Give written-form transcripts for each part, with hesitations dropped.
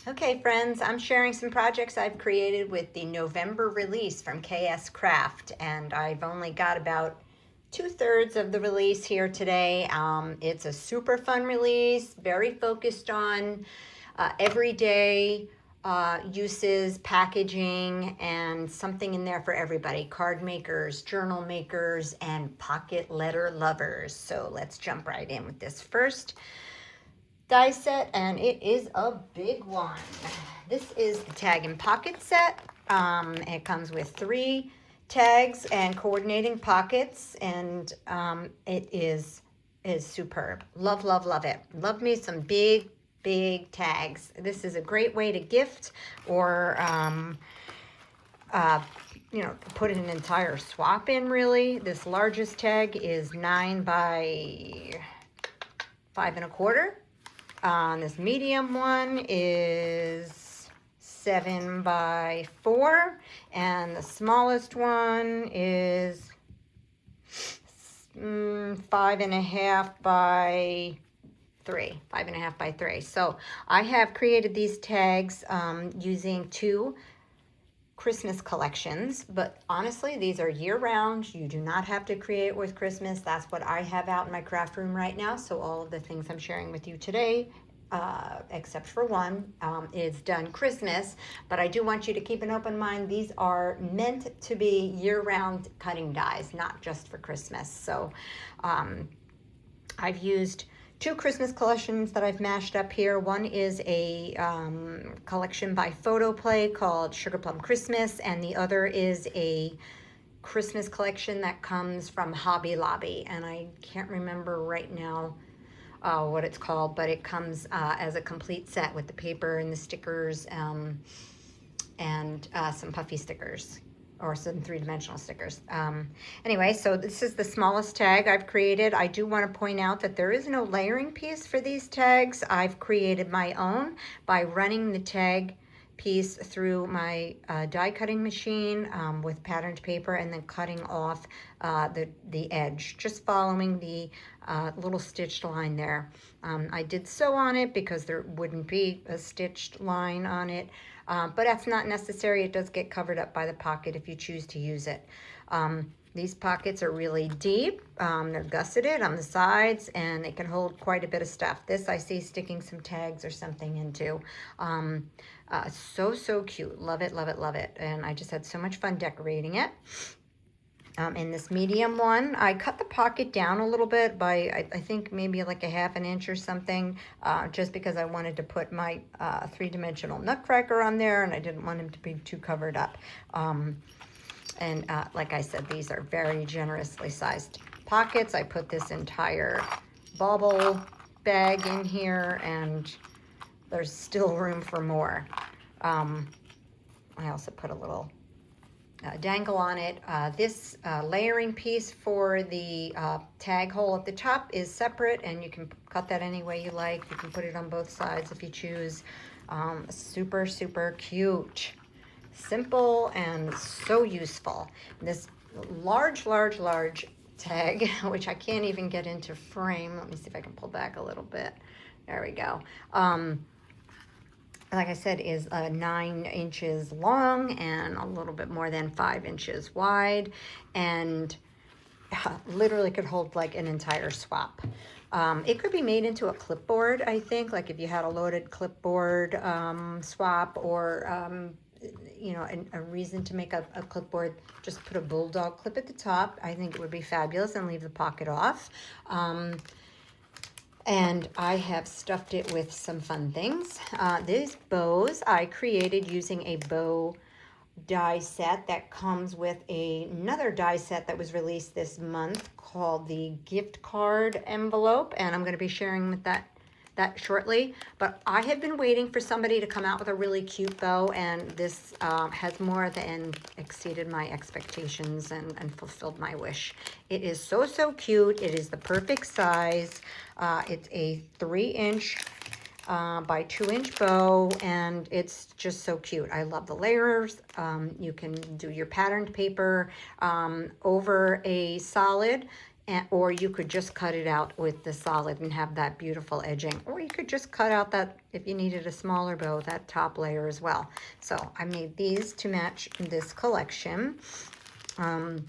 Okay, friends, I'm sharing some projects I've created with the November release from Kscraft, and I've only got about 2/3 of the release here today. It's a super fun release, very focused on everyday uses, packaging, and something in there for everybody. Card makers, journal makers, and pocket letter lovers. So let's jump right in with this first die set, and it is a big one. This is the tag and pocket set. It comes with 3 tags and coordinating pockets, and it is superb. Love, love, love it. Love me some big tags. This is a great way to gift or uh, put an entire swap in. Really, this largest tag is 9 by 5 1/4. This medium one is 7 by 4, and the smallest one is 5 1/2 by 3. 5 1/2 by 3. So I have created these tags using 2 Christmas collections, but honestly, these are year-round. You do not have to create with Christmas. That's what I have out in my craft room right now. So all of the things I'm sharing with you today, except for one, is done Christmas. But I do want you to keep an open mind. These are meant to be year-round cutting dies, not just for Christmas. So I've used 2 Christmas collections that I've mashed up here. One is a collection by Photoplay called Sugar Plum Christmas, and the other is a Christmas collection that comes from Hobby Lobby, and I can't remember right now what it's called, but it comes as a complete set with the paper and the stickers and some puffy stickers, or some 3-dimensional stickers. Anyway, so this is the smallest tag I've created. I do want to point out that there is no layering piece for these tags. I've created my own by running the tag piece through my die cutting machine with patterned paper, and then cutting off the edge, just following the little stitched line there. I did sew on it because there wouldn't be a stitched line on it. But that's not necessary. It does get covered up by the pocket if you choose to use it. These pockets are really deep. They're gusseted on the sides, and they can hold quite a bit of stuff. This I see sticking some tags or something into. So cute. Love it, love it, love it. And I just had so much fun decorating it. In this medium one, I cut the pocket down a little bit by, I think maybe like a 1/2 inch or something, just because I wanted to put my 3-dimensional nutcracker on there, and I didn't want him to be too covered up. And like I said, these are very generously sized pockets. I put this entire bauble bag in here, and there's still room for more. I also put a little dangle on it. This layering piece for the tag hole at the top is separate, and you can cut that any way you like. You can put it on both sides if you choose. Super, super cute. Simple and so useful. This large tag, which I can't even get into frame. Let me see if I can pull back a little bit. There we go. Like I said, is 9 inches long and a little bit more than 5 inches wide, and literally could hold like an entire swap. It could be made into a clipboard, I think, like if you had a loaded clipboard swap, or a reason to make a clipboard, just put a bulldog clip at the top. I think it would be fabulous, and leave the pocket off. And I have stuffed it with some fun things. These bows I created using a bow die set that comes with another die set that was released this month called the gift card envelope, and I'm going to be sharing with that shortly. But I have been waiting for somebody to come out with a really cute bow, and this has more than exceeded my expectations and fulfilled my wish. It is so cute. It is the perfect size. It's a 3-inch by 2-inch bow, and it's just so cute. I love the layers. You can do your patterned paper over a solid or you could just cut it out with the solid and have that beautiful edging. Or you could just cut out that, if you needed a smaller bow, that top layer as well. So I made these to match this collection. And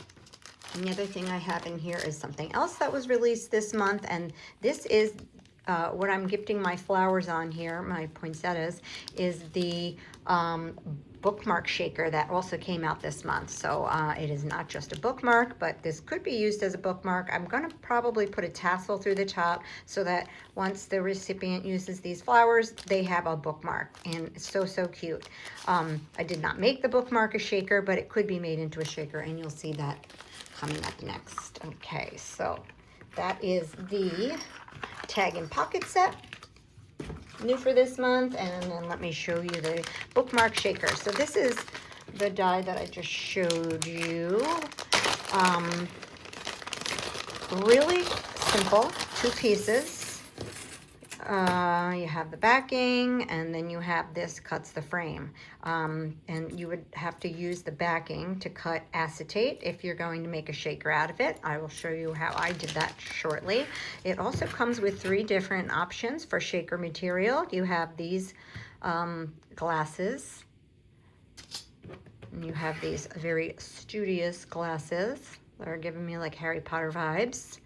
the other thing I have in here is something else that was released this month, and this is what I'm gifting my flowers on here, my poinsettias, is the bookmark shaker that also came out this month. So it is not just a bookmark, but this could be used as a bookmark. I'm going to probably put a tassel through the top so that once the recipient uses these flowers, they have a bookmark, and it's so, so cute. I did not make the bookmark a shaker, but it could be made into a shaker, and you'll see that coming up next. Okay, so that is the tag and pocket set, new for this month. And then let me show you the bookmark shaker. So this is the die that I just showed you. Really simple, 2 pieces. You have the backing, and then you have this cuts the frame. And you would have to use the backing to cut acetate if you're going to make a shaker out of it. I will show you how I did that shortly. It also comes with 3 different options for shaker material. You have these glasses, and you have these very studious glasses that are giving me like Harry Potter vibes,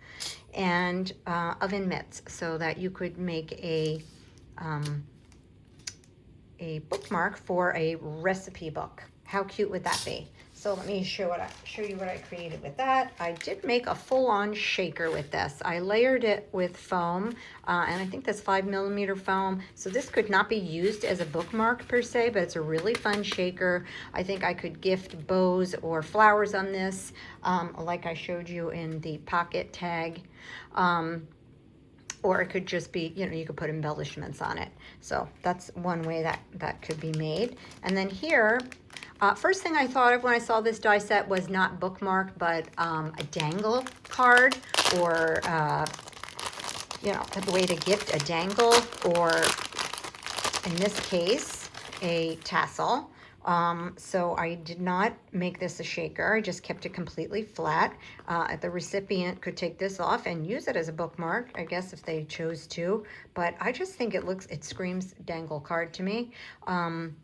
and oven mitts, so that you could make a bookmark for a recipe book. How cute would that be? So let me show you what I created with that. I did make a full-on shaker with this. I layered it with foam, and I think that's 5mm foam. So this could not be used as a bookmark per se, but it's a really fun shaker. I think I could gift bows or flowers on this, like I showed you in the pocket tag. Or it could just be, you know, you could put embellishments on it. So that's one way that could be made. And then here, first thing I thought of when I saw this die set was not bookmark, but a dangle card, or, you know, a way to gift a dangle, or in this case, a tassel. So I did not make this a shaker. I just kept it completely flat. The recipient could take this off and use it as a bookmark, I guess, if they chose to. But I just think it screams dangle card to me.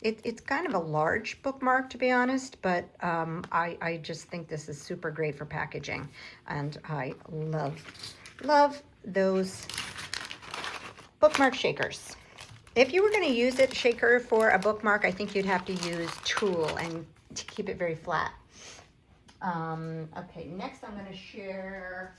It's kind of a large bookmark, to be honest, but I just think this is super great for packaging. And I love those bookmark shakers. If you were going to use it shaker for a bookmark, I think you'd have to use tulle and to keep it very flat. Okay, next I'm going to share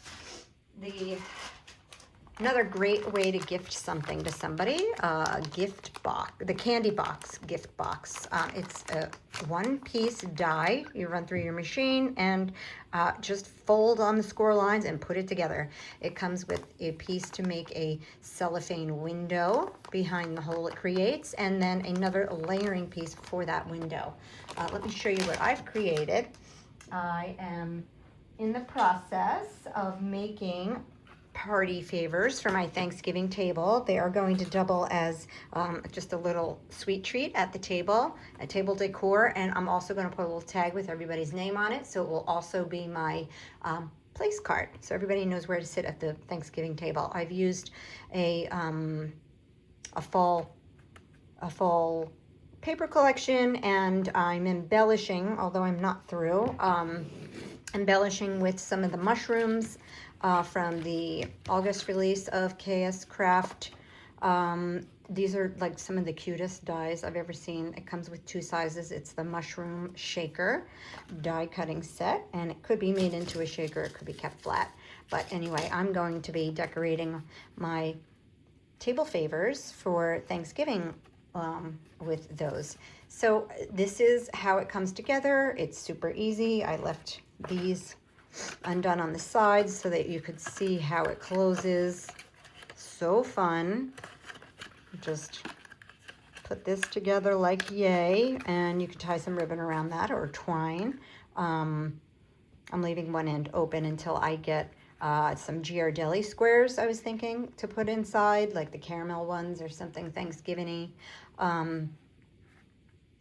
another great way to gift something to somebody, a gift box, the candy box gift box. It's a 1-piece die. You run through your machine and just fold on the score lines and put it together. It comes with a piece to make a cellophane window behind the hole it creates, and then another layering piece for that window. Let me show you what I've created. I am in the process of making party favors for my Thanksgiving table. They are going to double as just a little sweet treat at the table, a table decor, and I'm also going to put a little tag with everybody's name on it, so it will also be my place card, so everybody knows where to sit at the Thanksgiving table. I've used a fall paper collection, and I'm embellishing, although I'm not through, embellishing with some of the mushrooms from the August release of Kscraft. These are like some of the cutest dies I've ever seen. It comes with 2 sizes. It's the mushroom shaker die cutting set, and it could be made into a shaker. It could be kept flat. But anyway, I'm going to be decorating my table favors for Thanksgiving with those. So this is how it comes together. It's super easy. I left these undone on the sides so that you could see how it closes. So fun. Just put this together like yay, and you could tie some ribbon around that or twine. I'm leaving one end open until I get some Ghirardelli squares I was thinking to put inside, like the caramel ones or something Thanksgiving-y.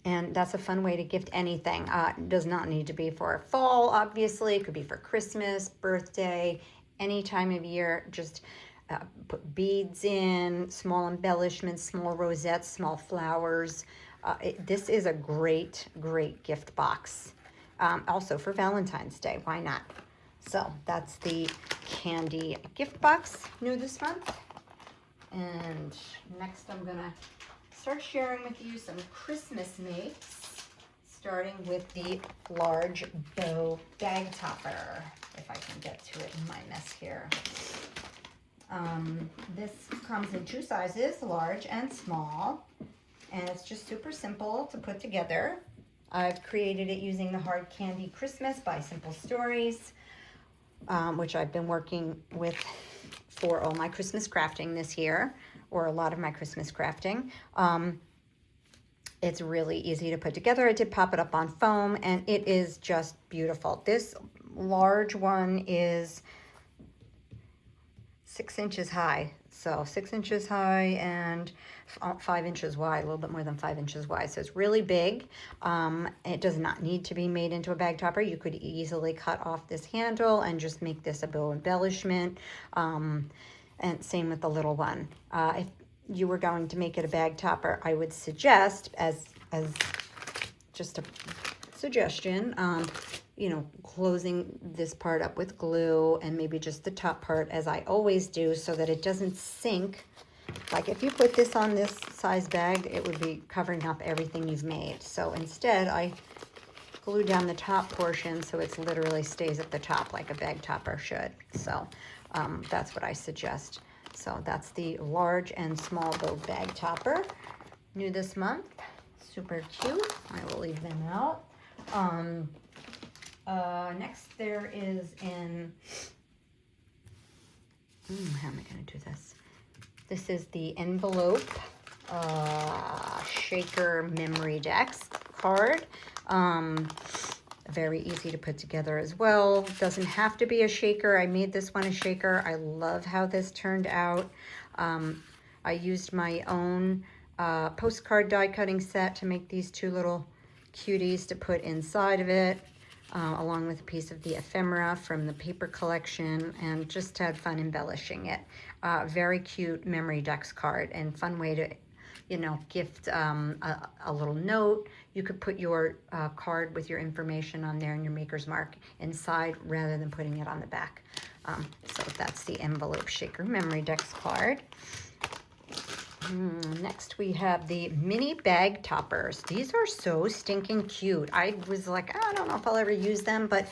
And that's a fun way to gift anything. It does not need to be for fall, obviously. It could be for Christmas, birthday, any time of year. Just put beads in, small embellishments, small rosettes, small flowers. This is a great, great gift box. Also for Valentine's Day, why not? So that's the candy gift box, new this month. And next I'm gonna start sharing with you some Christmas makes, starting with the large bow bag topper, if I can get to it in my mess here. This comes in two sizes, large and small, and it's just super simple to put together. I've created it using the Hard Candy Christmas by Simple Stories, which I've been working with for all my Christmas crafting this year, or a lot of my Christmas crafting. It's really easy to put together. I did pop it up on foam, and it is just beautiful. This large one is 6 inches high. So 6 inches high and 5 inches wide, a little bit more than 5 inches wide. So it's really big. It does not need to be made into a bag topper. You could easily cut off this handle and just make this a bow embellishment. And same with the little one. If you were going to make it a bag topper, I would suggest, as just a suggestion, you know, closing this part up with glue and maybe just the top part, as I always do, so that it doesn't sink. Like if you put this on this size bag, it would be covering up everything you've made. So instead, I glue down the top portion so it literally stays at the top like a bag topper should. So that's what I suggest. So that's the large and small bow bag topper, new this month. Super cute. I will leave them out. Next there is in, how am I going to do this? This is the envelope shaker memory decks card. Very easy to put together as well. Doesn't have to be a shaker. I made this one a shaker. I love how this turned out. I used my own postcard die cutting set to make these two little cuties to put inside of it, along with a piece of the ephemera from the paper collection, and just had fun embellishing it. Very cute memory decks card, and fun way to, you know, gift a little note. You could put your card with your information on there and your maker's mark inside rather than putting it on the back. So that's the envelope shaker memory decks card. Next we have the mini bag toppers. These are so stinking cute. I was like, I don't know if I'll ever use them, but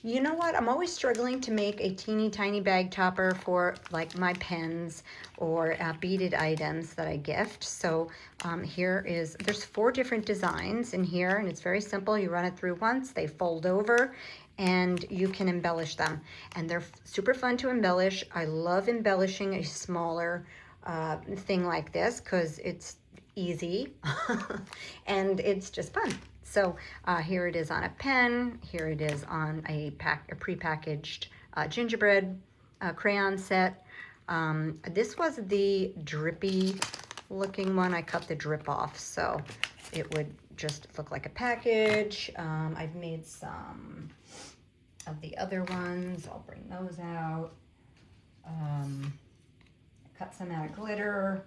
you know what? I'm always struggling to make a teeny tiny bag topper for like my pens or beaded items that I gift. So there's 4 different designs in here, and it's very simple. You run it through once, they fold over, and you can embellish them. And they're super fun to embellish. I love embellishing a smaller thing like this because it's easy and it's just fun. So here it is on a pen. Here it is on a pre-packaged gingerbread crayon set. This was the drippy looking one. I cut the drip off so it would just look like a package. I've made some of the other ones. I'll bring those out. Cut some out of glitter.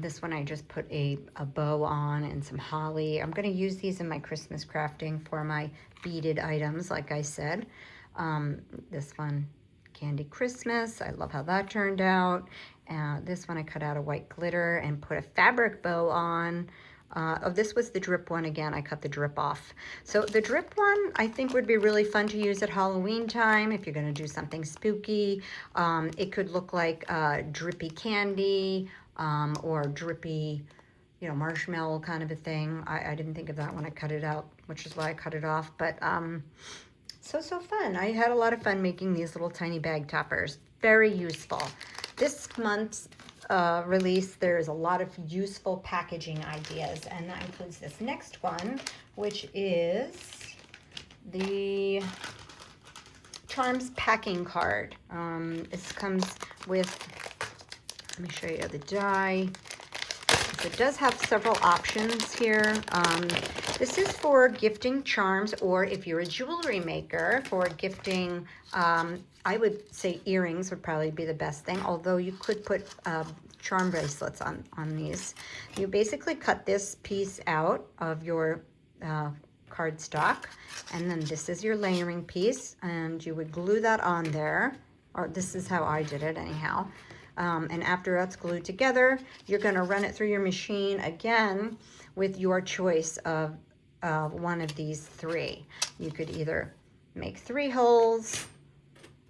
This one I just put a bow on and some holly. I'm going to use these in my Christmas crafting for my beaded items, like I said. This one, Candy Christmas. I love how that turned out. This one I cut out of white glitter and put a fabric bow on. This was the drip one again. I cut the drip off. So the drip one I think would be really fun to use at Halloween time if you're going to do something spooky. It could look like drippy candy or drippy, you know, marshmallow kind of a thing. I didn't think of that when I cut it out, which is why I cut it off. But so fun. I had a lot of fun making these little tiny bag toppers. Very useful. This month's release, there's a lot of useful packaging ideas, and that includes this next one, which is the Charms packing card. This comes with, let me show you the die. So it does have several options here. This is for gifting charms, or if you're a jewelry maker, for gifting I would say earrings would probably be the best thing, although you could put charm bracelets on these. You basically cut this piece out of your cardstock, and then this is your layering piece, and you would glue that on there, or this is how I did it anyhow. And after that's glued together, you're going to run it through your machine again with your choice of one of these three. You could either make 3 holes,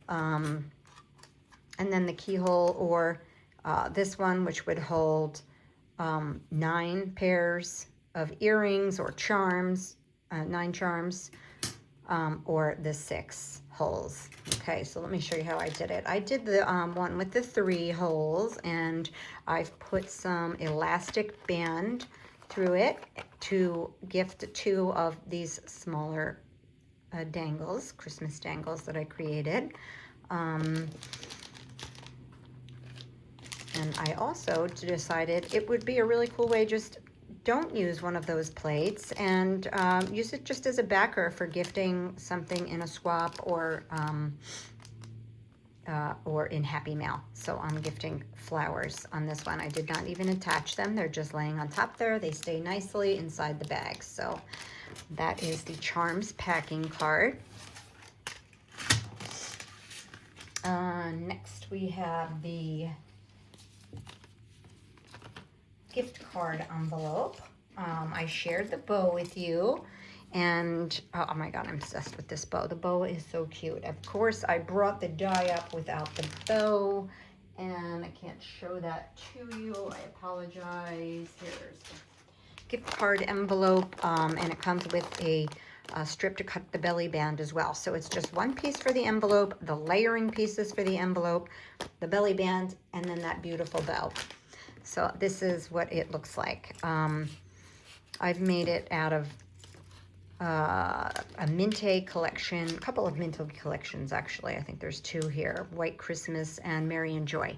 and then the keyhole, or this one, which would hold 9 pairs of earrings or charms, 9 charms, or the 6 holes. Okay, so let me show you how I did it. I did the one with the 3 holes, and I've put some elastic band through it to gift 2 of these smaller dangles, Christmas dangles that I created. And I also decided it would be a really cool way, just don't use one of those plates, and use it just as a backer for gifting something in a swap or in Happy Mail. So I'm gifting flowers on this one. I did not even attach them. They're just laying on top there. They stay nicely inside the bag. So that is the Charms packing card. Next we have the gift card envelope. I shared the bow with you, and oh my god, I'm obsessed with this bow. The bow is so cute. Of course, I brought the die up without the bow, and I can't show that to you. I apologize. Here's the gift card envelope, and it comes with a strip to cut the belly band as well. So it's just one piece for the envelope, the layering pieces for the envelope, the belly band, and then that beautiful bow. So this is what it looks like. I've made it out of a Minte collection, a couple of Minte collections actually. I think there's 2 here, White Christmas and Merry and Joy.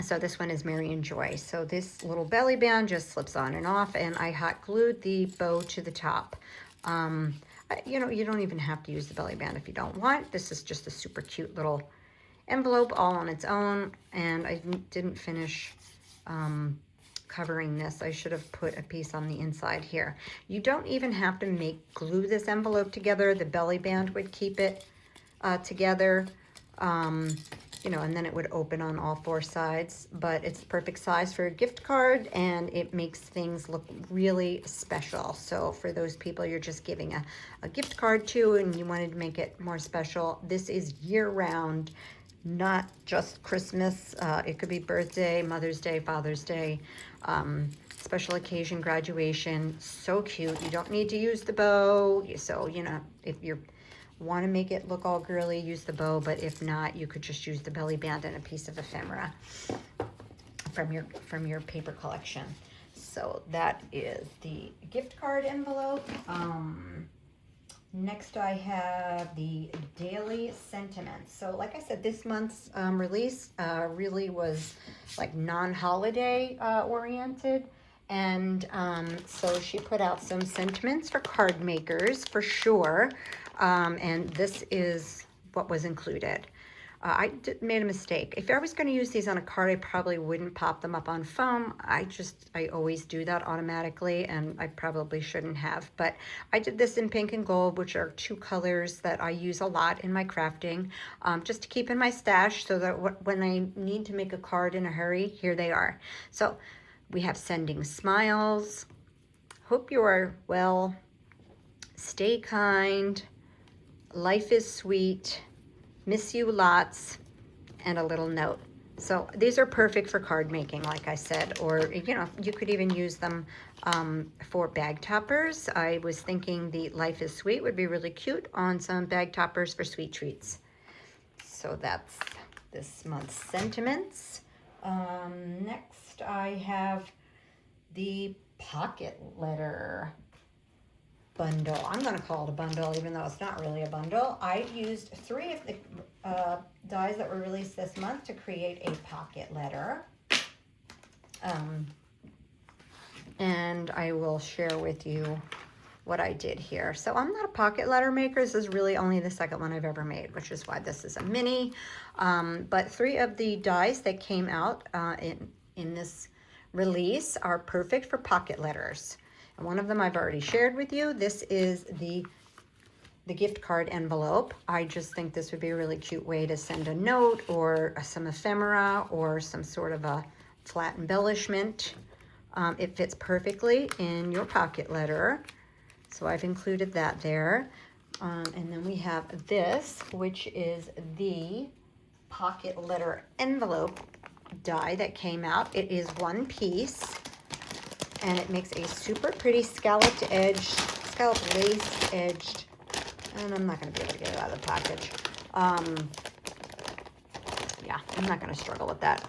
So this one is Merry and Joy. So this little belly band just slips on and off, and I hot glued the bow to the top. You know, you don't even have to use the belly band if you don't want. This is just a super cute little envelope all on its own, and I didn't finish covering this. I should have put a piece on the inside here. You don't even have to glue this envelope together. The belly band would keep it together, you know, and then it would open on all 4 sides, but it's the perfect size for a gift card, and it makes things look really special. So for those people you're just giving a gift card to and you wanted to make it more special, this is year-round, not just Christmas. It could be birthday, Mother's Day, Father's Day, special occasion, graduation. So cute. You don't need to use the bow. So, you know, if you want to make it look all girly, use the bow, but if not, you could just use the belly band and a piece of ephemera from your paper collection. So that is the gift card envelope. Next I have the daily sentiments. So like I said, this month's release really was like non-holiday oriented. And so she put out some sentiments for card makers for sure. And this is what was included. I made a mistake. If I was going to use these on a card, I probably wouldn't pop them up on foam. I always do that automatically, and I probably shouldn't have. But I did this in pink and gold, which are 2 colors that I use a lot in my crafting, just to keep in my stash so that when I need to make a card in a hurry, here they are. So we have sending smiles, hope you are well, stay kind, life is sweet, miss you lots, and a little note. So these are perfect for card making, like I said, or, you know, you could even use them for bag toppers. I was thinking the life is sweet would be really cute on some bag toppers for sweet treats. So that's this month's sentiments. Next I have the pocket letter bundle. I'm going to call it a bundle, even though it's not really a bundle. I used 3 of the dies that were released this month to create a pocket letter. And I will share with you what I did here. So I'm not a pocket letter maker. This is really only the second one I've ever made, which is why this is a mini. But 3 of the dies that came out in this release are perfect for pocket letters. And one of them I've already shared with you. This is the gift card envelope. I just think this would be a really cute way to send a note or some ephemera or some sort of a flat embellishment. It fits perfectly in your pocket letter. So I've included that there. And then we have this, which is the pocket letter envelope die that came out. It is 1 piece and it makes a super pretty scalloped lace edged, and I'm not going to be able to get it out of the package. Yeah, I'm not going to struggle with that.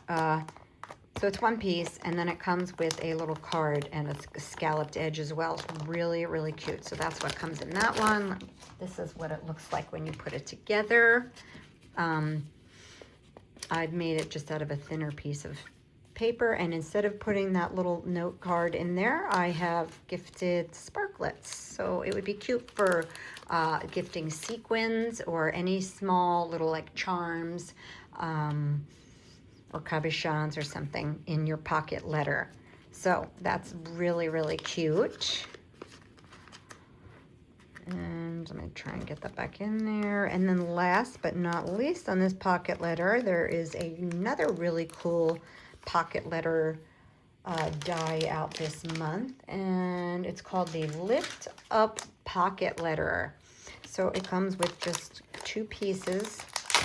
So it's 1 piece, and then it comes with a little card and a scalloped edge as well. It's really, really cute. So that's what comes in that one. This is what it looks like when you put it together. I've made it just out of a thinner piece of paper, and instead of putting that little note card in there, I have gifted sparklets. So it would be cute for gifting sequins or any small little like charms or cabochons or something in your pocket letter. So that's really, really cute. And I'm going to try and get that back in there. And then last but not least on this pocket letter, there is another really cool pocket letter die out this month, and it's called the Lift Up Pocket Letter. So it comes with just 2 pieces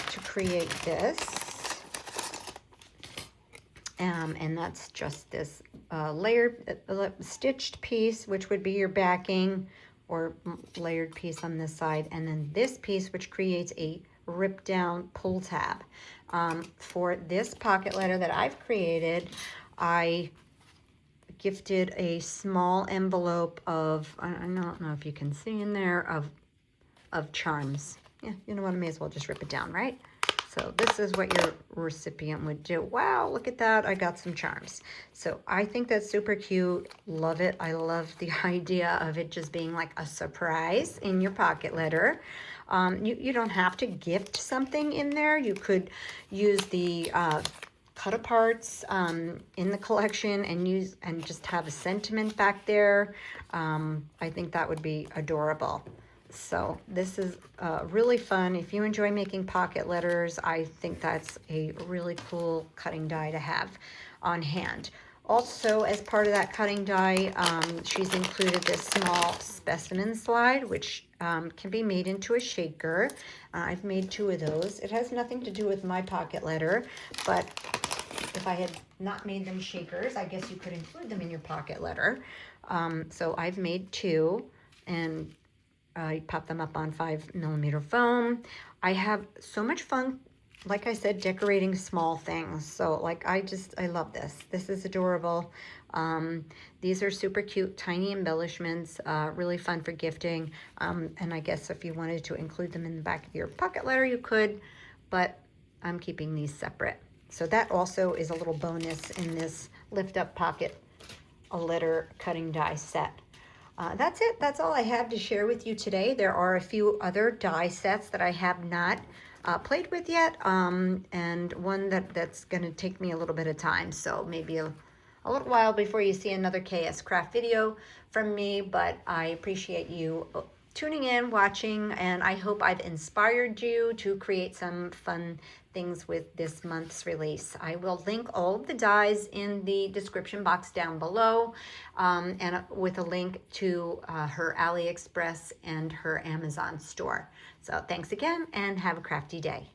to create this, and that's just this layered stitched piece, which would be your backing, or layered piece on this side, and then this piece which creates a rip down pull tab. For this pocket letter that I've created, I gifted a small envelope of, I don't know if you can see in there, of charms. Yeah, you know what, I may as well just rip it down, right? So this is what your recipient would do. Wow, look at that, I got some charms. So I think that's super cute, love it. I love the idea of it just being like a surprise in your pocket letter. You don't have to gift something in there. You could use the cut aparts in the collection and just have a sentiment back there. I think that would be adorable. So this is really fun. If you enjoy making pocket letters, I think that's a really cool cutting die to have on hand. Also, as part of that cutting die, she's included this small specimen slide, which can be made into a shaker. I've made 2 of those. It has nothing to do with my pocket letter, but if I had not made them shakers, I guess you could include them in your pocket letter. So I've made 2, and I pop them up on 5mm foam. I have so much fun, like I said, decorating small things. So like I love this. This is adorable. These are super cute, tiny embellishments, really fun for gifting. And I guess if you wanted to include them in the back of your pocket letter, you could, but I'm keeping these separate. So that also is a little bonus in this Lift Up Pocket Letter cutting die set. That's it. That's all I have to share with you today. There are a few other die sets that I have not played with yet, and one that's going to take me a little bit of time, so maybe a little while before you see another Kscraft video from me, but I appreciate you tuning in, watching, and I hope I've inspired you to create some fun things with this month's release. I will link all of the dies in the description box down below, and with a link to her AliExpress and her Amazon store. So thanks again, and have a crafty day.